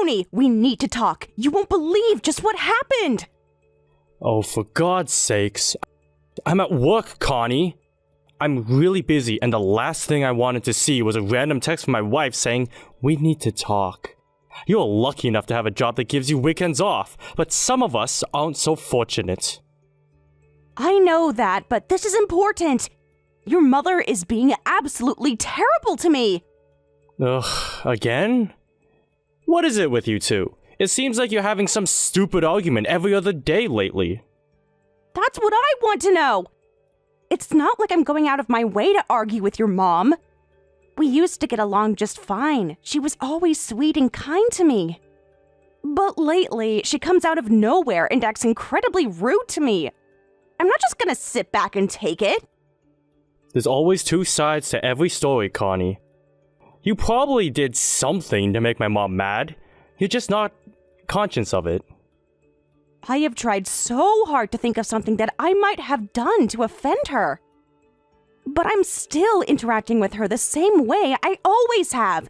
Tony, we need to talk. You won't believe just what happened. Oh, for God's sakes. I'm at work, Connie. I'm really busy, and the last thing I wanted to see was a random text from my wife saying, we need to talk. You're lucky enough to have a job that gives you weekends off, but some of us aren't so fortunate. I know that, but this is important. Your mother is being absolutely terrible to me. Ugh, again? What is it with you two? It seems like you're having some stupid argument every other day lately. That's what I want to know. It's not like I'm going out of my way to argue with your mom. We used to get along just fine. She was always sweet and kind to me. But lately, she comes out of nowhere and acts incredibly rude to me. I'm not just gonna sit back and take it. There's always two sides to every story, Connie. You probably did something to make my mom mad. You're just not conscious of it. I have tried so hard to think of something that I might have done to offend her. But I'm still interacting with her the same way I always have.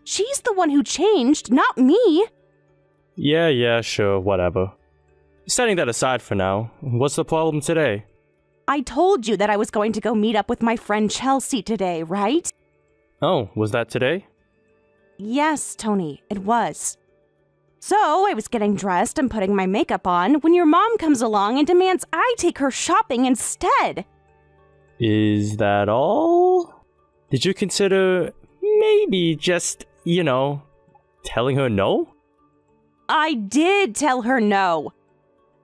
She's the one who changed, not me. Yeah, sure, whatever. Setting that aside for now, what's the problem today? I told you that I was going to go meet up with my friend Chelsea today, right? Oh, was that today? Yes, Tony, it was. So I was getting dressed and putting my makeup on when your mom comes along and demands I take her shopping instead. Is that all? Did you consider maybe just, telling her no? I did tell her no.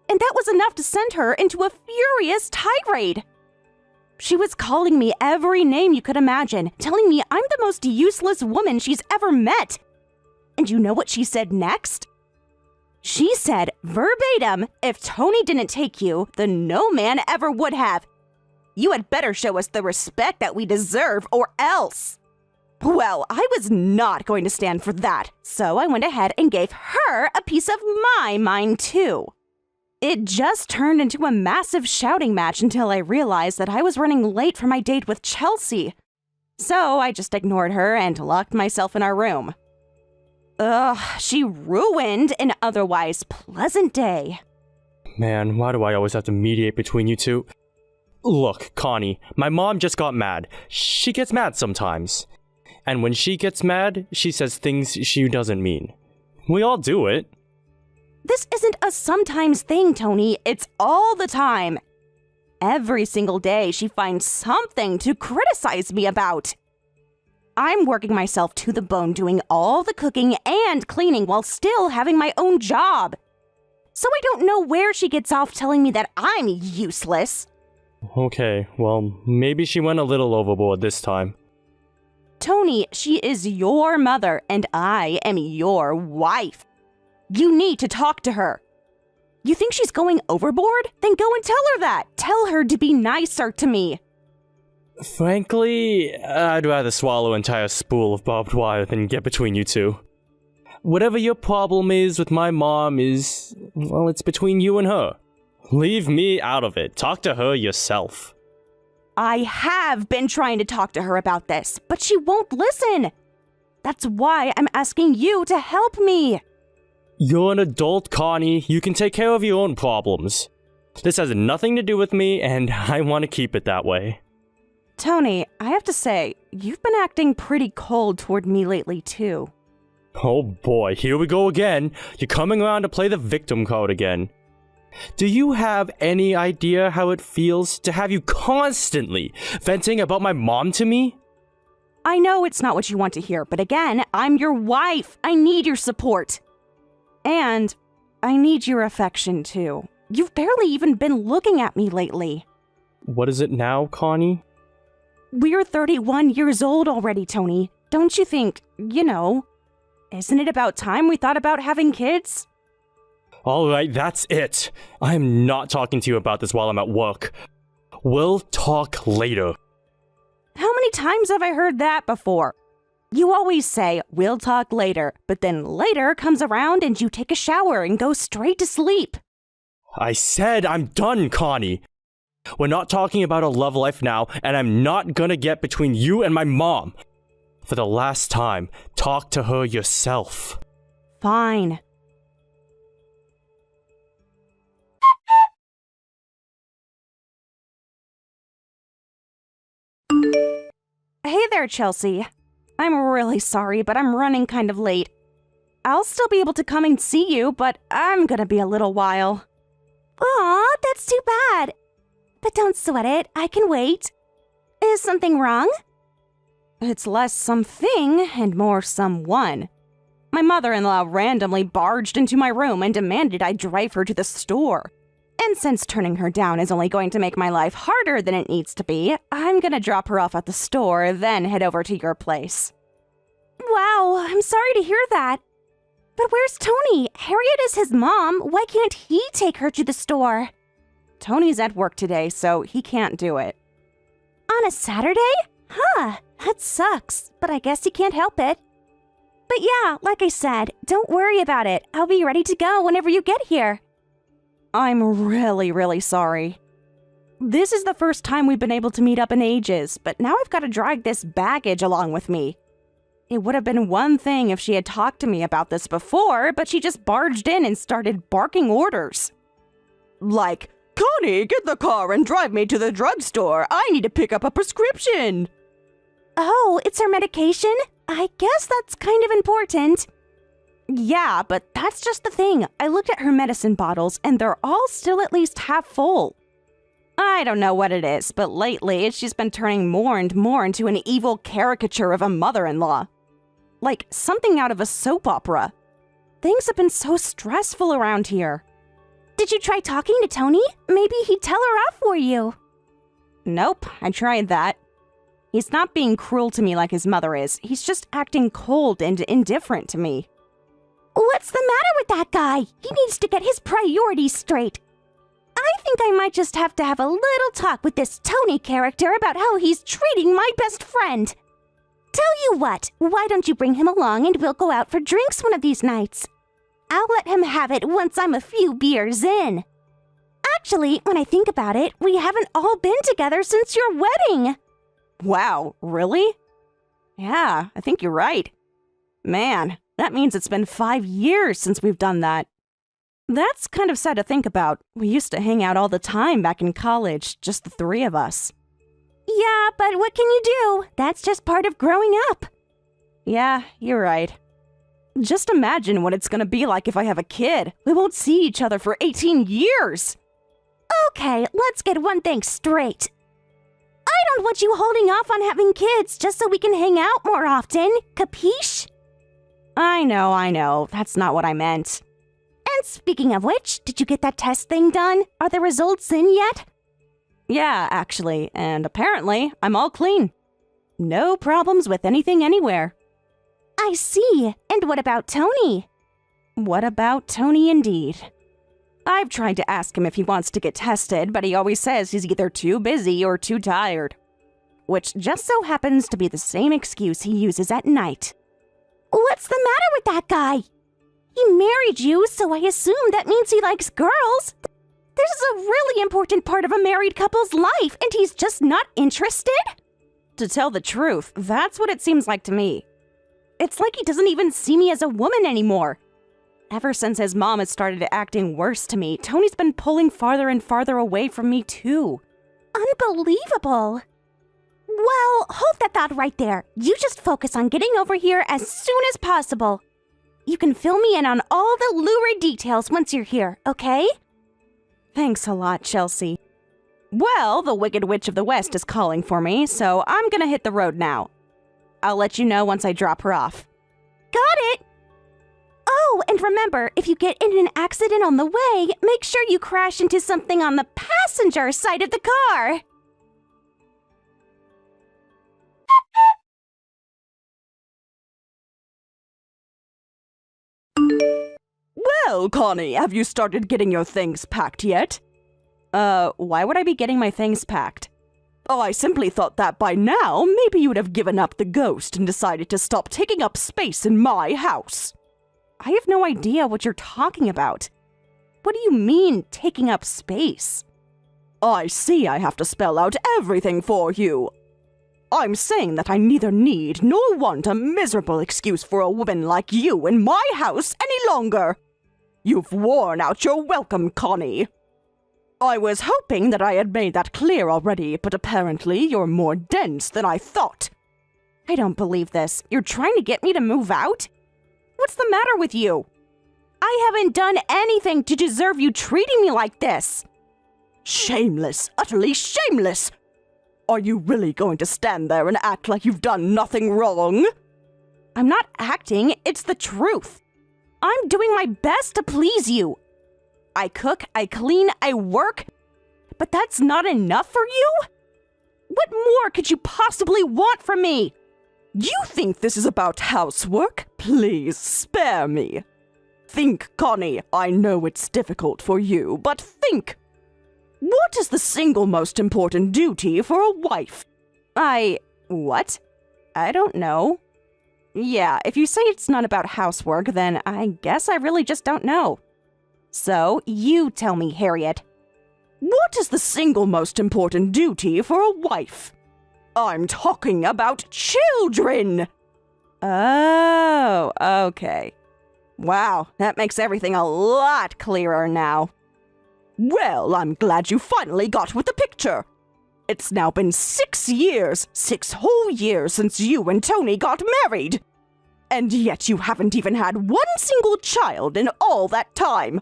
And that was enough to send her into a furious tirade. She was calling me every name you could imagine, telling me I'm the most useless woman she's ever met. And you know what she said next? She said, verbatim, if Tony didn't take you, then no man ever would have. You had better show us the respect that we deserve or else. Well, I was not going to stand for that, so I went ahead and gave her a piece of my mind too. It just turned into a massive shouting match until I realized that I was running late for my date with Chelsea. So I just ignored her and locked myself in our room. Ugh, she ruined an otherwise pleasant day. Man, why do I always have to mediate between you two? Look, Connie, my mom just got mad. She gets mad sometimes. And when she gets mad, she says things she doesn't mean. We all do it. This isn't a sometimes thing, Tony. It's all the time. Every single day, she finds something to criticize me about. I'm working myself to the bone doing all the cooking and cleaning while still having my own job. So I don't know where she gets off telling me that I'm useless. Okay, well, maybe she went a little overboard this time. Tony, she is your mother and I am your wife. You need to talk to her. You think she's going overboard? Then go and tell her that. Tell her to be nicer to me. Frankly, I'd rather swallow an entire spool of barbed wire than get between you two. Whatever your problem is with my mom is, well, it's between you and her. Leave me out of it. Talk to her yourself. I have been trying to talk to her about this, but she won't listen. That's why I'm asking you to help me. You're an adult, Connie. You can take care of your own problems. This has nothing to do with me, and I want to keep it that way. Tony, I have to say, you've been acting pretty cold toward me lately, too. Oh boy, here we go again. You're coming around to play the victim card again. Do you have any idea how it feels to have you constantly venting about my mom to me? I know it's not what you want to hear, but again, I'm your wife. I need your support. And I need your affection, too. You've barely even been looking at me lately. What is it now, Connie? We're 31 years old already, Tony. Don't you think, isn't it about time we thought about having kids? Alright, that's it. I am not talking to you about this while I'm at work. We'll talk later. How many times have I heard that before? You always say, we'll talk later, but then later comes around and you take a shower and go straight to sleep. I said I'm done, Connie. We're not talking about a love life now, and I'm not gonna get between you and my mom. For the last time, talk to her yourself. fine. Hey there, Chelsea. I'm really sorry, but I'm running kind of late. I'll still be able to come and see you, but I'm gonna be a little while. Aw, that's too bad. But don't sweat it, I can wait. Is something wrong? It's less something and more someone. My mother-in-law randomly barged into my room and demanded I drive her to the store. And since turning her down is only going to make my life harder than it needs to be, I'm gonna drop her off at the store, then head over to your place. Wow, I'm sorry to hear that. But where's Tony? Harriet is his mom. Why can't he take her to the store? Tony's at work today, so he can't do it. On a Saturday? Huh, that sucks, but I guess he can't help it. But yeah, like I said, don't worry about it. I'll be ready to go whenever you get here. I'm really sorry. This is the first time we've been able to meet up in ages, but now I've got to drag this baggage along with me. It would have been one thing if she had talked to me about this before, but she just barged in and started barking orders. Like, Connie, get the car and drive me to the drugstore. I need to pick up a prescription. Oh, it's her medication? I guess that's kind of important. Yeah, but that's just the thing. I looked at her medicine bottles and they're all still at least half full. I don't know what it is, but lately she's been turning more and more into an evil caricature of a mother-in-law. Like something out of a soap opera. Things have been so stressful around here. Did you try talking to Tony? Maybe he'd tell her off for you. Nope, I tried that. He's not being cruel to me like his mother is. He's just acting cold and indifferent to me. What's the matter with that guy? He needs to get his priorities straight. I think I might just have to have a little talk with this Tony character about how he's treating my best friend. Tell you what, why don't you bring him along and we'll go out for drinks one of these nights? I'll let him have it once I'm a few beers in. Actually, when I think about it, we haven't all been together since your wedding. Wow, really? Yeah, I think you're right. Man, that means it's been 5 years since we've done that. That's kind of sad to think about. We used to hang out all the time back in college, just the three of us. Yeah, but what can you do? That's just part of growing up. Yeah, you're right. Just imagine what it's gonna be like if I have a kid. We won't see each other for 18 years. Okay, let's get one thing straight. I don't want you holding off on having kids just so we can hang out more often, capiche? I know, that's not what I meant. And speaking of which, did you get that test thing done? Are the results in yet? Yeah, actually, and apparently I'm all clean. No problems with anything anywhere. I see. And what about Tony? What about Tony indeed? I've tried to ask him if he wants to get tested, but he always says he's either too busy or too tired. Which just so happens to be the same excuse he uses at night. What's the matter with that guy? He married you, so I assume that means he likes girls. This is a really important part of a married couple's life, and he's just not interested? To tell the truth, that's what it seems like to me. It's like he doesn't even see me as a woman anymore. Ever since his mom has started acting worse to me, Tony's been pulling farther and farther away from me too. Unbelievable. Well, hold that thought right there. You just focus on getting over here as soon as possible. You can fill me in on all the lurid details once you're here, okay? Thanks a lot, Chelsea. Well, the Wicked Witch of the West is calling for me, so I'm gonna hit the road now. I'll let you know once I drop her off. Got it! Oh, and remember, if you get in an accident on the way, make sure you crash into something on the passenger side of the car. Well, Connie, have you started getting your things packed yet? Why would I be getting my things packed? Oh, I simply thought that by now, maybe you would have given up the ghost and decided to stop taking up space in my house. I have no idea what you're talking about. What do you mean, taking up space? I see I have to spell out everything for you. I'm saying that I neither need nor want a miserable excuse for a woman like you in my house any longer. You've worn out your welcome, Connie. I was hoping that I had made that clear already, but apparently you're more dense than I thought. I don't believe this. You're trying to get me to move out? What's the matter with you? I haven't done anything to deserve you treating me like this. Shameless, utterly shameless. Are you really going to stand there and act like you've done nothing wrong? I'm not acting, it's the truth. I'm doing my best to please you. I cook, I clean, I work, but that's not enough for you? What more could you possibly want from me? You think this is about housework? Please spare me. Think, Connie, I know it's difficult for you, but think. What is the single most important duty for a wife? What? I don't know. Yeah, if you say it's not about housework, then I guess I really just don't know. So, you tell me, Harriet. What is the single most important duty for a wife? I'm talking about children! Oh, okay. Wow, that makes everything a lot clearer now. Well, I'm glad you finally got with the picture. It's now been 6 years, 6 whole years since you and Tony got married. And yet you haven't even had one single child in all that time.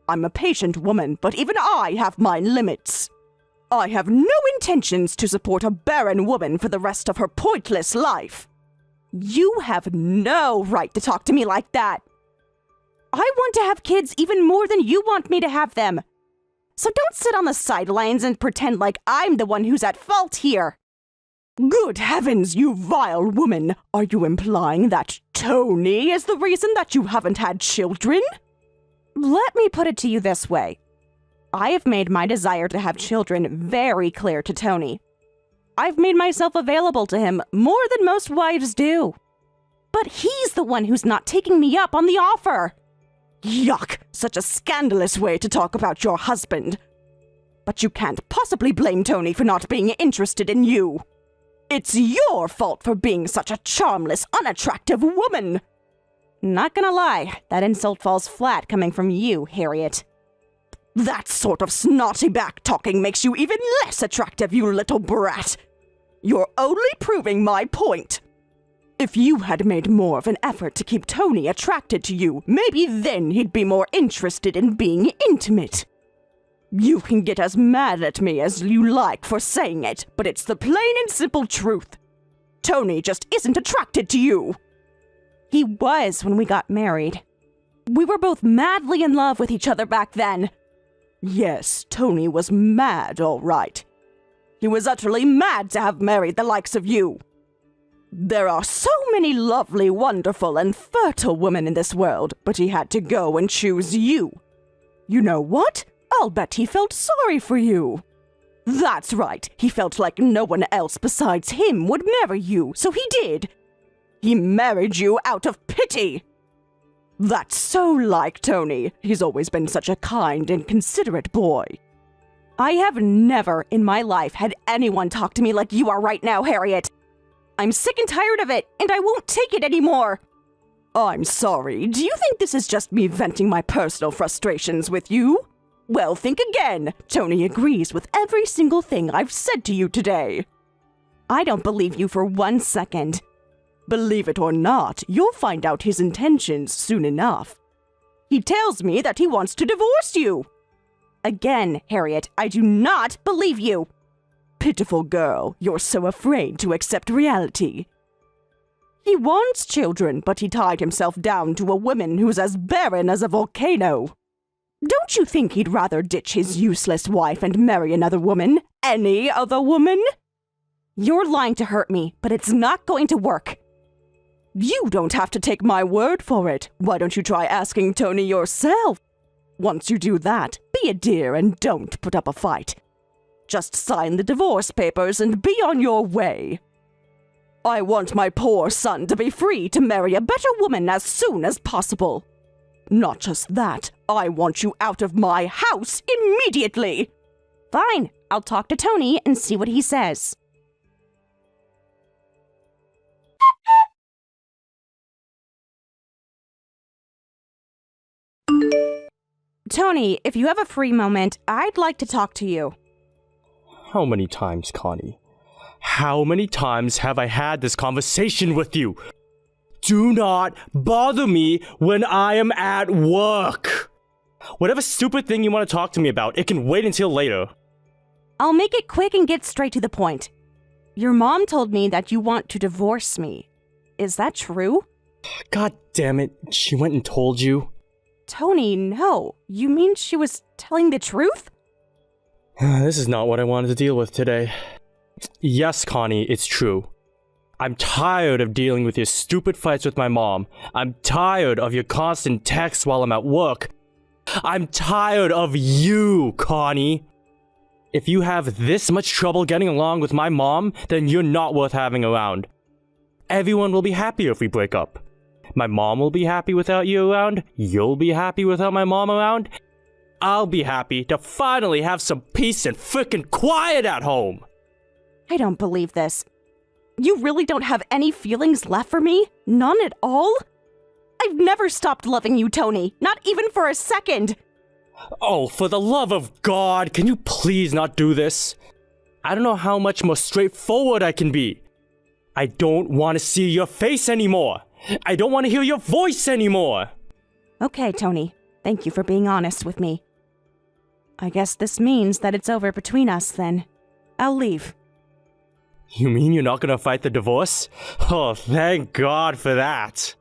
I'm a patient woman, but even I have my limits. I have no intentions to support a barren woman for the rest of her pointless life. You have no right to talk to me like that. I want to have kids even more than you want me to have them. So don't sit on the sidelines and pretend like I'm the one who's at fault here. Good heavens, you vile woman! Are you implying that Tony is the reason that you haven't had children? Let me put it to you this way. I have made my desire to have children very clear to Tony. I've made myself available to him more than most wives do. But he's the one who's not taking me up on the offer. Yuck! Such a scandalous way to talk about your husband. But you can't possibly blame Tony for not being interested in you. It's your fault for being such a charmless, unattractive woman. Not gonna lie, that insult falls flat coming from you, Harriet. That sort of snotty back-talking makes you even less attractive, you little brat. You're only proving my point. If you had made more of an effort to keep Tony attracted to you, maybe then he'd be more interested in being intimate. You can get as mad at me as you like for saying it, but it's the plain and simple truth. Tony just isn't attracted to you. He was when we got married. We were both madly in love with each other back then. Yes, Tony was mad, all right. He was utterly mad to have married the likes of you. There are so many lovely, wonderful, and fertile women in this world, but he had to go and choose you. You know what? I'll bet he felt sorry for you. That's right, he felt like no one else besides him would marry you, so he did. He married you out of pity. That's so like Tony. He's always been such a kind and considerate boy. I have never in my life had anyone talk to me like you are right now, Harriet. I'm sick and tired of it, and I won't take it anymore. I'm sorry. Do you think this is just me venting my personal frustrations with you? Well, think again. Tony agrees with every single thing I've said to you today. I don't believe you for 1 second. Believe it or not, you'll find out his intentions soon enough. He tells me that he wants to divorce you. Again, Harriet, I do not believe you. Pitiful girl, you're so afraid to accept reality. He wants children, but he tied himself down to a woman who's as barren as a volcano. Don't you think he'd rather ditch his useless wife and marry another woman? Any other woman? You're lying to hurt me, but it's not going to work. You don't have to take my word for it. Why don't you try asking Tony yourself? Once you do that, be a dear and don't put up a fight. Just sign the divorce papers and be on your way. I want my poor son to be free to marry a better woman as soon as possible. Not just that, I want you out of my house immediately. Fine, I'll talk to Tony and see what he says. Tony, if you have a free moment, I'd like to talk to you. How many times, Connie? How many times have I had this conversation with you? Do not bother me when I am at work. Whatever stupid thing you want to talk to me about, it can wait until later. I'll make it quick and get straight to the point. Your mom told me that you want to divorce me. Is that true? God damn it, she went and told you? Tony, no. You mean she was telling the truth? This is not what I wanted to deal with today. Yes, Connie, it's true. I'm tired of dealing with your stupid fights with my mom. I'm tired of your constant texts while I'm at work. I'm tired of you, Connie. If you have this much trouble getting along with my mom, then you're not worth having around. Everyone will be happier if we break up. My mom will be happy without you around. You'll be happy without my mom around. I'll be happy to finally have some peace and frickin' quiet at home. I don't believe this. You really don't have any feelings left for me? None at all? I've never stopped loving you, Tony. Not even for a second. Oh, for the love of God, can you please not do this? I don't know how much more straightforward I can be. I don't want to see your face anymore. I don't want to hear your voice anymore. Okay, Tony. Thank you for being honest with me. I guess this means that it's over between us, then. I'll leave. You mean you're not gonna fight the divorce? Oh, thank God for that.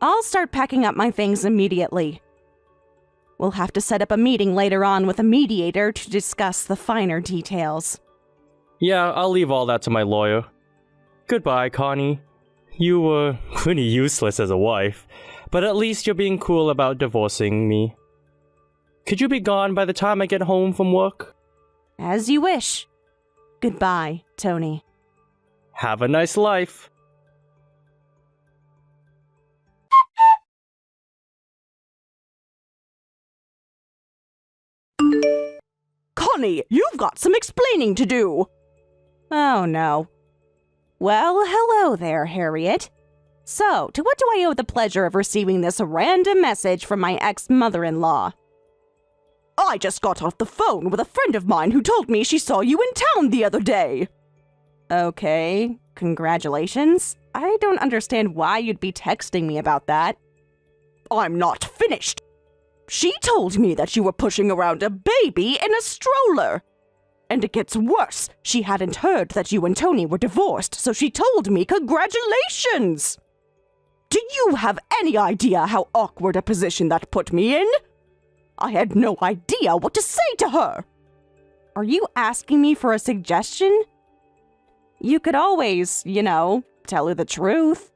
I'll start packing up my things immediately. We'll have to set up a meeting later on with a mediator to discuss the finer details. Yeah, I'll leave all that to my lawyer. Goodbye, Connie. You were pretty useless as a wife, but at least you're being cool about divorcing me. Could you be gone by the time I get home from work? As you wish. Goodbye, Tony. Have a nice life. Connie, you've got some explaining to do. Oh, no. Well, hello there, Harriet. So, to what do I owe the pleasure of receiving this random message from my ex-mother-in-law? I just got off the phone with a friend of mine who told me she saw you in town the other day. Okay, congratulations. I don't understand why you'd be texting me about that. I'm not finished. She told me that you were pushing around a baby in a stroller. And it gets worse. She hadn't heard that you and Tony were divorced, so she told me congratulations. Do you have any idea how awkward a position that put me in? I had no idea what to say to her. Are you asking me for a suggestion? You could always, tell her the truth.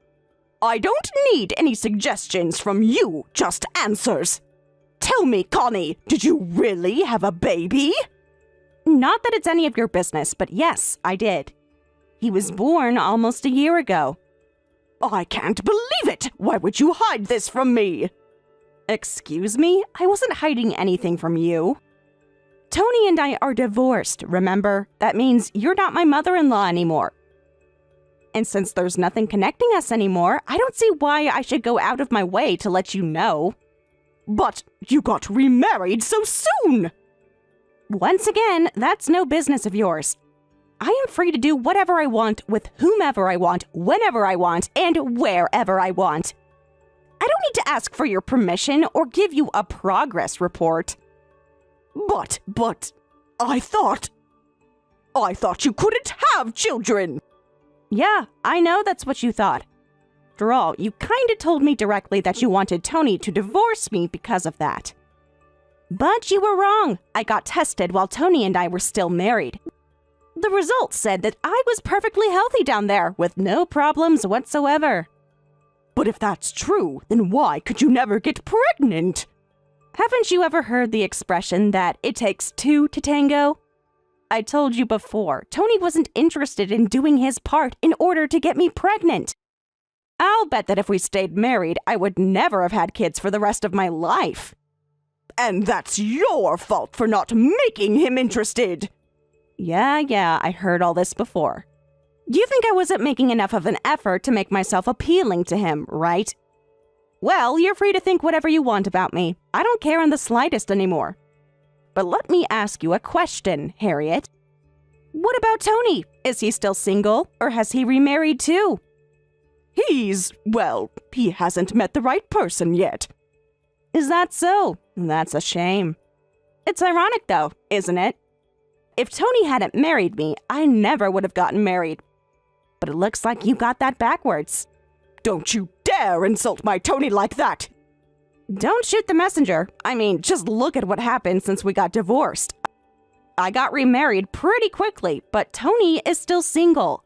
I don't need any suggestions from you, just answers. Tell me, Connie, did you really have a baby? Not that it's any of your business, but yes, I did. He was born almost a year ago. I can't believe it! Why would you hide this from me? Excuse me? I wasn't hiding anything from you. Tony and I are divorced, remember? That means you're not my mother-in-law anymore. And since there's nothing connecting us anymore, I don't see why I should go out of my way to let you know. But you got remarried so soon! Once again, that's no business of yours. I am free to do whatever I want with whomever I want, whenever I want, and wherever I want. I don't need to ask for your permission or give you a progress report. But, I thought you couldn't have children. Yeah, I know that's what you thought. After all, you kinda told me directly that you wanted Tony to divorce me because of that. But you were wrong. I got tested while Tony and I were still married. The results said that I was perfectly healthy down there, with no problems whatsoever. But if that's true, then why could you never get pregnant? Haven't you ever heard the expression that it takes two to tango? I told you before, Tony wasn't interested in doing his part in order to get me pregnant. I'll bet that if we stayed married, I would never have had kids for the rest of my life. And that's your fault for not making him interested. Yeah, I heard all this before. You think I wasn't making enough of an effort to make myself appealing to him, right? Well, you're free to think whatever you want about me. I don't care in the slightest anymore. But let me ask you a question, Harriet. What about Tony? Is he still single, or has he remarried too? Well, he hasn't met the right person yet. Is that so? That's a shame. It's ironic though, isn't it? If Tony hadn't married me, I never would have gotten married. But it looks like you got that backwards. Don't you dare insult my Tony like that! Don't shoot the messenger. I mean, just look at what happened since we got divorced. I got remarried pretty quickly, but Tony is still single.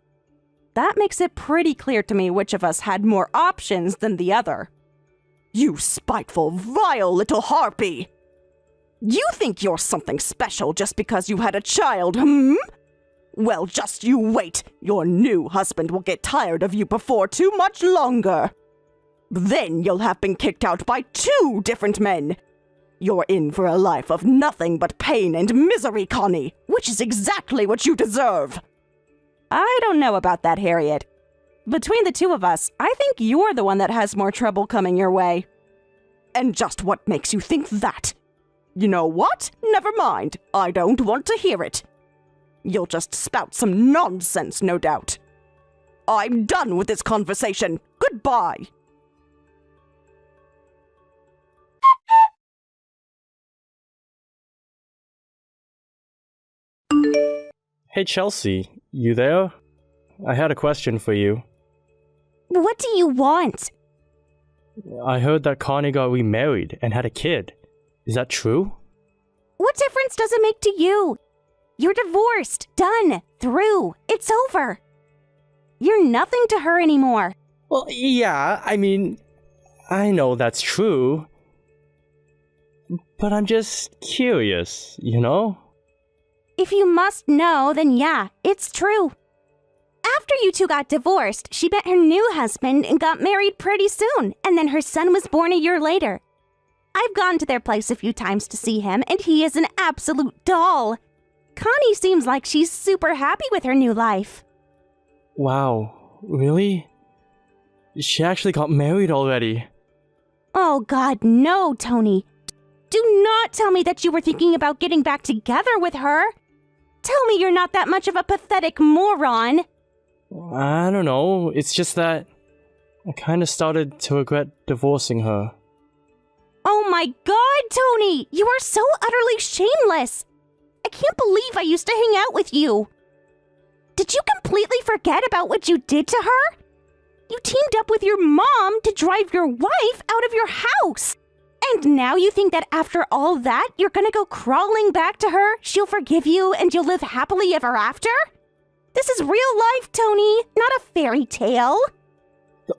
That makes it pretty clear to me which of us had more options than the other. You spiteful, vile little harpy! You think you're something special just because you had a child, hmm? Well, just you wait. Your new husband will get tired of you before too much longer. Then you'll have been kicked out by 2 different men. You're in for a life of nothing but pain and misery, Connie, which is exactly what you deserve. I don't know about that, Harriet. Between the two of us, I think you're the one that has more trouble coming your way. And just what makes you think that? You know what? Never mind. I don't want to hear it. You'll just spout some nonsense, no doubt. I'm done with this conversation. Goodbye. Hey Chelsea, you there? I had a question for you. What do you want? I heard that Connie got remarried and had a kid. Is that true? What difference does it make to you? You're divorced. Done. Through. It's over. You're nothing to her anymore. Well, yeah, I mean, I know that's true. But I'm just curious, you know? If you must know, then yeah, it's true. After you two got divorced, she met her new husband and got married pretty soon, and then her son was born a year later. I've gone to their place a few times to see him, and he is an absolute doll. Connie seems like she's super happy with her new life. Wow, really? She actually got married already. Oh God, no, Tony. Do not tell me that you were thinking about getting back together with her. Tell me you're not that much of a pathetic moron. I don't know, it's just that I kind of started to regret divorcing her. Oh my God, Tony! You are so utterly shameless! I can't believe I used to hang out with you. Did you completely forget about what you did to her? You teamed up with your mom to drive your wife out of your house. And now you think that after all that, you're gonna go crawling back to her, she'll forgive you, and you'll live happily ever after? This is real life, Tony, not a fairy tale.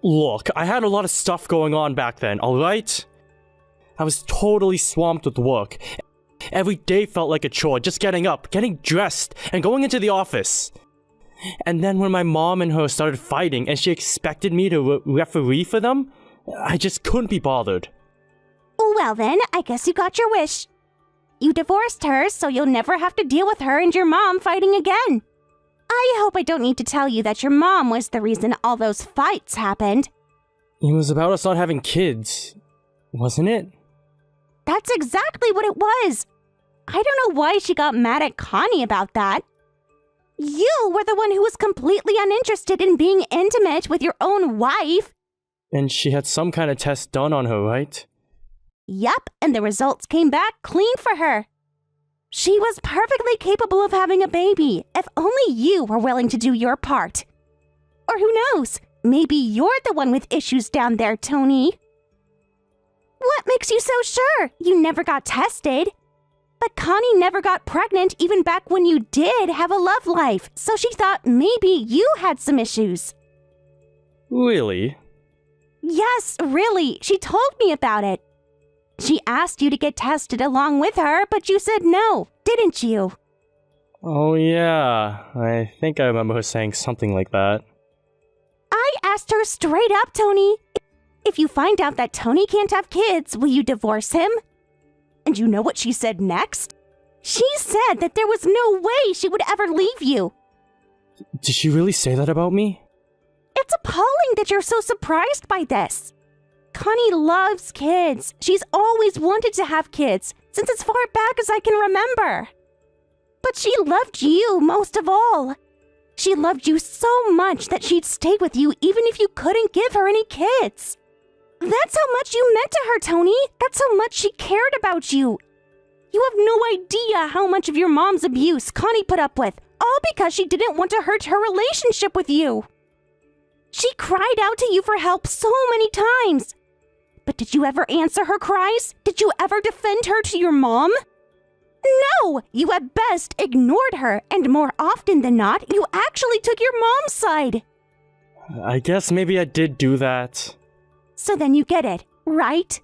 Look, I had a lot of stuff going on back then, alright? I was totally swamped with work. Every day felt like a chore, just getting up, getting dressed, and going into the office. And then when my mom and her started fighting and she expected me to referee for them, I just couldn't be bothered. Well then, I guess you got your wish. You divorced her, so you'll never have to deal with her and your mom fighting again. I hope I don't need to tell you that your mom was the reason all those fights happened. It was about us not having kids, wasn't it? That's exactly what it was. I don't know why she got mad at Connie about that. You were the one who was completely uninterested in being intimate with your own wife. And she had some kind of test done on her, right? Yep, and the results came back clean for her. She was perfectly capable of having a baby, if only you were willing to do your part. Or who knows, maybe you're the one with issues down there, Tony. What makes you so sure? You never got tested. But Connie never got pregnant even back when you did have a love life, so she thought maybe you had some issues. Really? Yes, really. She told me about it. She asked you to get tested along with her, but you said no, didn't you? Oh yeah, I think I remember her saying something like that. I asked her straight up, Tony. If you find out that Tony can't have kids, will you divorce him? And you know what she said next? She said that there was no way she would ever leave you. Did she really say that about me? It's appalling that you're so surprised by this. Connie loves kids. She's always wanted to have kids, since as far back as I can remember. But she loved you most of all. She loved you so much that she'd stay with you even if you couldn't give her any kids. That's how much you meant to her, Tony. That's how much she cared about you. You have no idea how much of your mom's abuse Connie put up with, all because she didn't want to hurt her relationship with you. She cried out to you for help so many times. But did you ever answer her cries? Did you ever defend her to your mom? No! You at best ignored her, and more often than not, you actually took your mom's side. I guess maybe I did do that. So then you get it, right?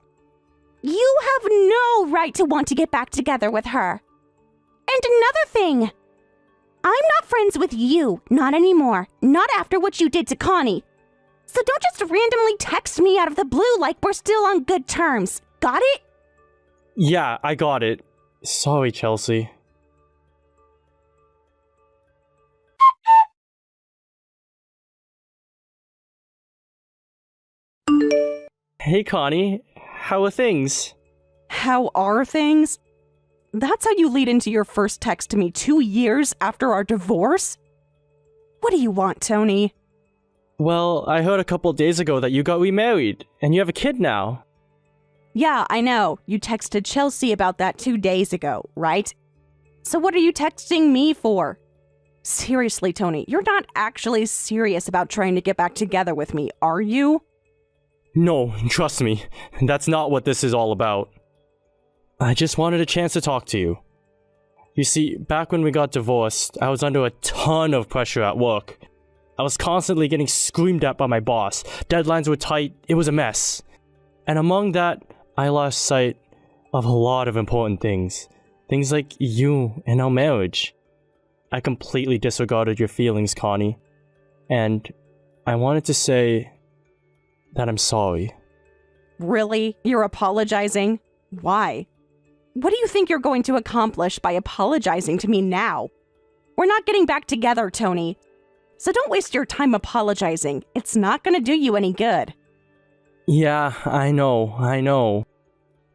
You have no right to want to get back together with her. And another thing. I'm not friends with you, not anymore. Not after what you did to Connie. So don't just randomly text me out of the blue like we're still on good terms. Got it? Yeah, I got it. Sorry, Chelsea. Hey, Connie. How are things? How are things? That's how you lead into your first text to me 2 years after our divorce? What do you want, Tony? Well, I heard a couple days ago that you got remarried, and you have a kid now. Yeah, I know. You texted Chelsea about that 2 days ago, right? So what are you texting me for? Seriously, Tony, you're not actually serious about trying to get back together with me, are you? No, trust me, that's not what this is all about. I just wanted a chance to talk to you. You see, back when we got divorced, I was under a ton of pressure at work. I was constantly getting screamed at by my boss. Deadlines were tight, it was a mess. And among that, I lost sight of a lot of important things. Things like you and our marriage. I completely disregarded your feelings, Connie. And I wanted to say that I'm sorry. Really? You're apologizing? Why? What do you think you're going to accomplish by apologizing to me now? We're not getting back together, Tony. So don't waste your time apologizing. It's not going to do you any good. Yeah, I know.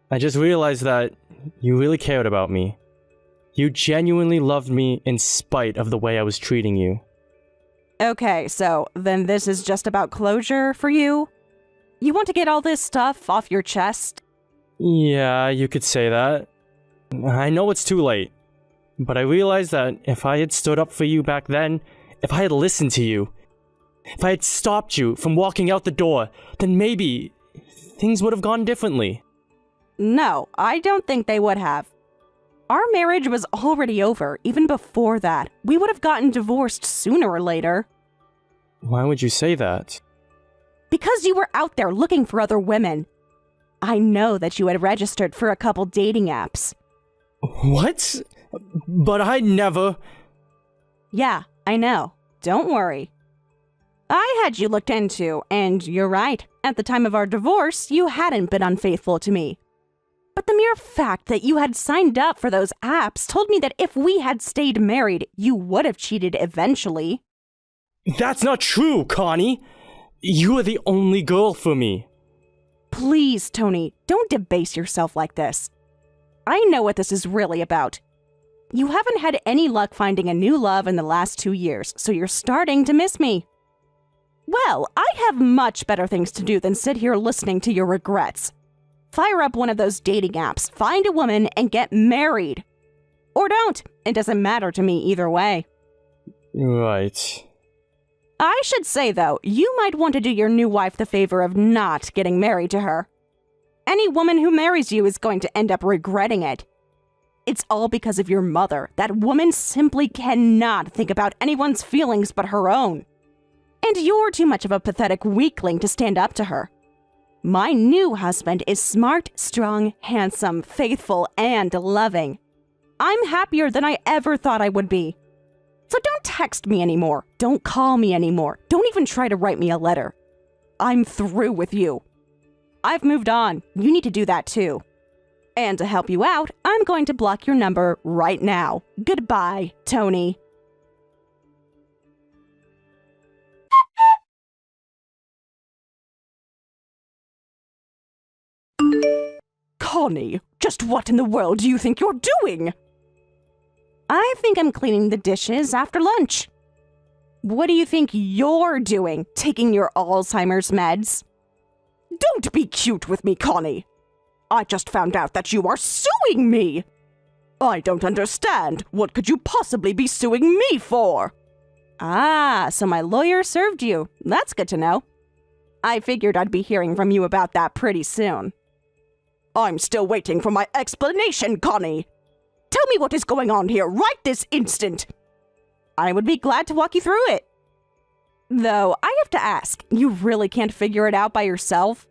I just realized that you really cared about me. You genuinely loved me in spite of the way I was treating you. Okay, so then this is just about closure for you? You want to get all this stuff off your chest? Yeah, you could say that. I know it's too late. But I realized that if I had stood up for you back then, if I had listened to you, if I had stopped you from walking out the door, then maybe things would have gone differently. No, I don't think they would have. Our marriage was already over, even before that. We would have gotten divorced sooner or later. Why would you say that? Because you were out there looking for other women. I know that you had registered for a couple dating apps. What? But I never... Yeah, I know. Don't worry. I had you looked into, and you're right. At the time of our divorce, you hadn't been unfaithful to me. But the mere fact that you had signed up for those apps told me that if we had stayed married, you would have cheated eventually. That's not true, Connie! You are the only girl for me. Please, Tony, don't debase yourself like this. I know what this is really about. You haven't had any luck finding a new love in the last 2 years, so you're starting to miss me. Well, I have much better things to do than sit here listening to your regrets. Fire up one of those dating apps, find a woman, and get married. Or don't. It doesn't matter to me either way. Right. I should say, though, you might want to do your new wife the favor of not getting married to her. Any woman who marries you is going to end up regretting it. It's all because of your mother. That woman simply cannot think about anyone's feelings but her own. And you're too much of a pathetic weakling to stand up to her. My new husband is smart, strong, handsome, faithful, and loving. I'm happier than I ever thought I would be. So don't text me anymore. Don't call me anymore. Don't even try to write me a letter. I'm through with you. I've moved on. You need to do that too. And to help you out, I'm going to block your number right now. Goodbye, Tony. Connie, just what in the world do you think you're doing? I think I'm cleaning the dishes after lunch. What do you think you're doing, taking your Alzheimer's meds? Don't be cute with me, Connie. I just found out that you are suing me. I don't understand. What could you possibly be suing me for? Ah, so my lawyer served you. That's good to know. I figured I'd be hearing from you about that pretty soon. I'm still waiting for my explanation, Connie. Tell me what is going on here right this instant. I would be glad to walk you through it. Though, I have to ask, you really can't figure it out by yourself?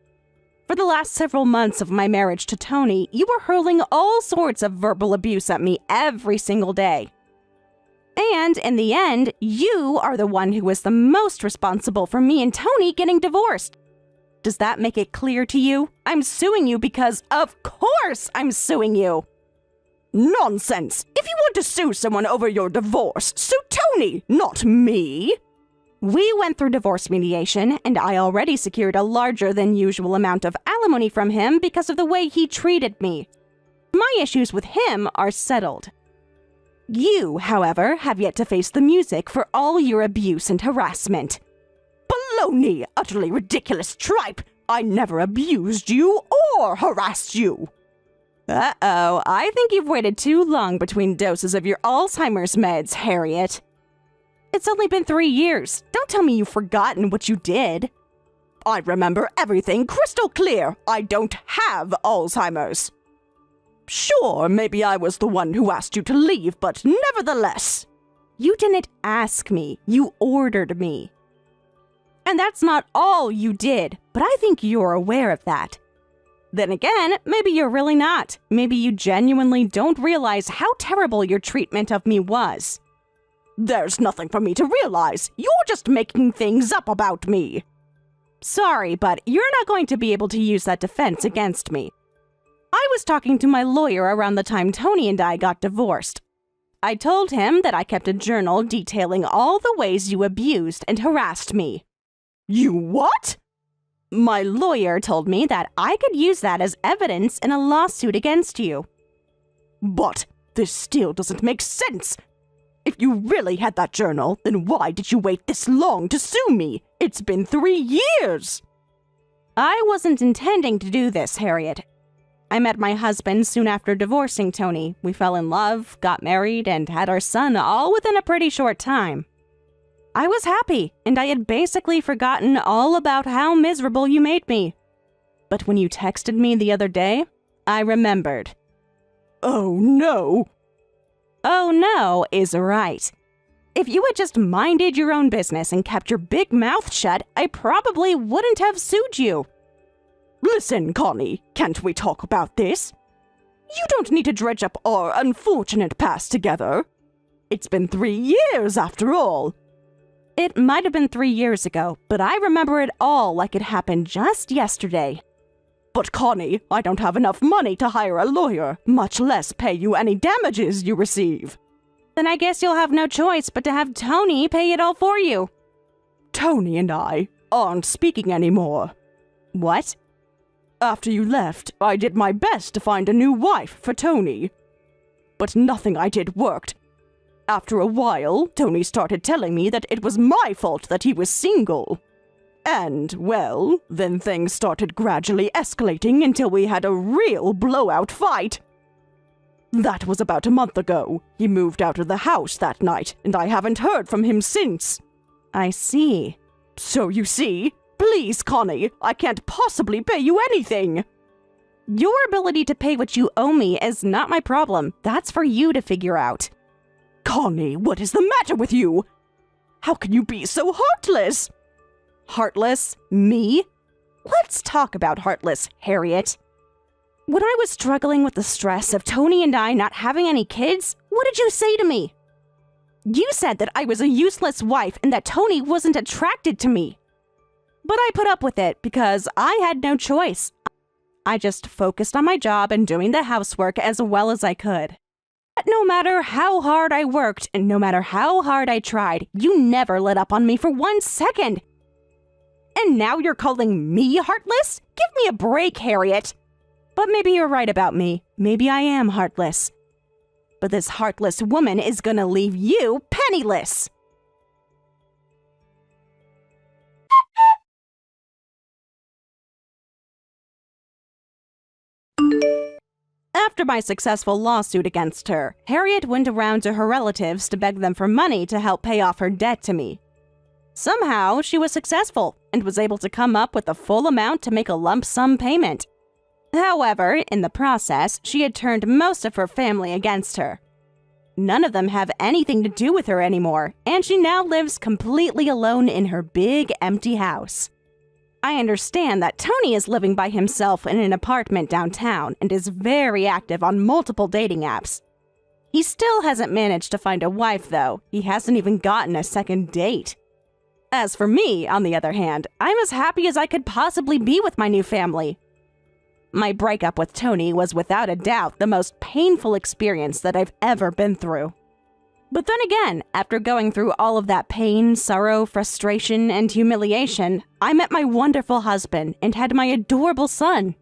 For the last several months of my marriage to Tony, you were hurling all sorts of verbal abuse at me every single day. And in the end, you are the one who was the most responsible for me and Tony getting divorced. Does that make it clear to you? I'm suing you because, of course, I'm suing you. Nonsense! If you want to sue someone over your divorce, sue Tony, not me! We went through divorce mediation, and I already secured a larger than usual amount of alimony from him because of the way he treated me. My issues with him are settled. You, however, have yet to face the music for all your abuse and harassment. Baloney! Utterly ridiculous tripe! I never abused you or harassed you! Uh-oh, I think you've waited too long between doses of your Alzheimer's meds, Harriet. It's only been 3 years. Don't tell me you've forgotten what you did. I remember everything crystal clear. I don't have Alzheimer's. Sure, maybe I was the one who asked you to leave, but nevertheless. You didn't ask me. You ordered me. And that's not all you did, but I think you're aware of that. Then again, maybe you're really not. Maybe you genuinely don't realize how terrible your treatment of me was. There's nothing for me to realize. You're just making things up about me. Sorry, but you're not going to be able to use that defense against me. I was talking to my lawyer around the time Tony and I got divorced. I told him that I kept a journal detailing all the ways you abused and harassed me. You what? My lawyer told me that I could use that as evidence in a lawsuit against you. But this still doesn't make sense. If you really had that journal, then why did you wait this long to sue me? It's been 3 years. I wasn't intending to do this, Harriet. I met my husband soon after divorcing Tony. We fell in love, got married, and had our son all within a pretty short time. I was happy, and I had basically forgotten all about how miserable you made me. But when you texted me the other day, I remembered. Oh no! Oh no is right. If you had just minded your own business and kept your big mouth shut, I probably wouldn't have sued you. Listen, Connie, can't we talk about this? You don't need to dredge up our unfortunate past together. It's been 3 years after all. It might have been 3 years ago, but I remember it all like it happened just yesterday. But Connie, I don't have enough money to hire a lawyer, much less pay you any damages you receive. Then I guess you'll have no choice but to have Tony pay it all for you. Tony and I aren't speaking anymore. What? After you left, I did my best to find a new wife for Tony. But nothing I did worked. After a while, Tony started telling me that it was my fault that he was single. And, well, then things started gradually escalating until we had a real blowout fight. That was about a month ago. He moved out of the house that night, and I haven't heard from him since. I see. So you see, please, Connie, I can't possibly pay you anything. Your ability to pay what you owe me is not my problem. That's for you to figure out. Connie, what is the matter with you? How can you be so heartless? Heartless? Me? Let's talk about heartless, Harriet. When I was struggling with the stress of Tony and I not having any kids, what did you say to me? You said that I was a useless wife and that Tony wasn't attracted to me. But I put up with it because I had no choice. I just focused on my job and doing the housework as well as I could. But no matter how hard I worked and no matter how hard I tried, you never let up on me for 1 second. And now you're calling me heartless? Give me a break, Harriet. But maybe you're right about me. Maybe I am heartless. But this heartless woman is gonna leave you penniless! After my successful lawsuit against her, Harriet went around to her relatives to beg them for money to help pay off her debt to me. Somehow, she was successful and was able to come up with the full amount to make a lump sum payment. However, in the process, she had turned most of her family against her. None of them have anything to do with her anymore, and she now lives completely alone in her big, empty house. I understand that Tony is living by himself in an apartment downtown and is very active on multiple dating apps. He still hasn't managed to find a wife, though. He hasn't even gotten a second date. As for me, on the other hand, I'm as happy as I could possibly be with my new family. My breakup with Tony was without a doubt the most painful experience that I've ever been through. But then again, after going through all of that pain, sorrow, frustration, and humiliation, I met my wonderful husband and had my adorable son.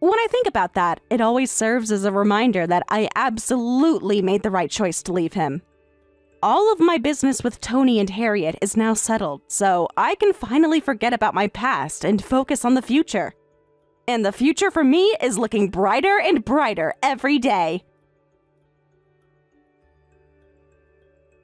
When I think about that, it always serves as a reminder that I absolutely made the right choice to leave him. All of my business with Tony and Harriet is now settled, so I can finally forget about my past and focus on the future. And the future for me is looking brighter and brighter every day.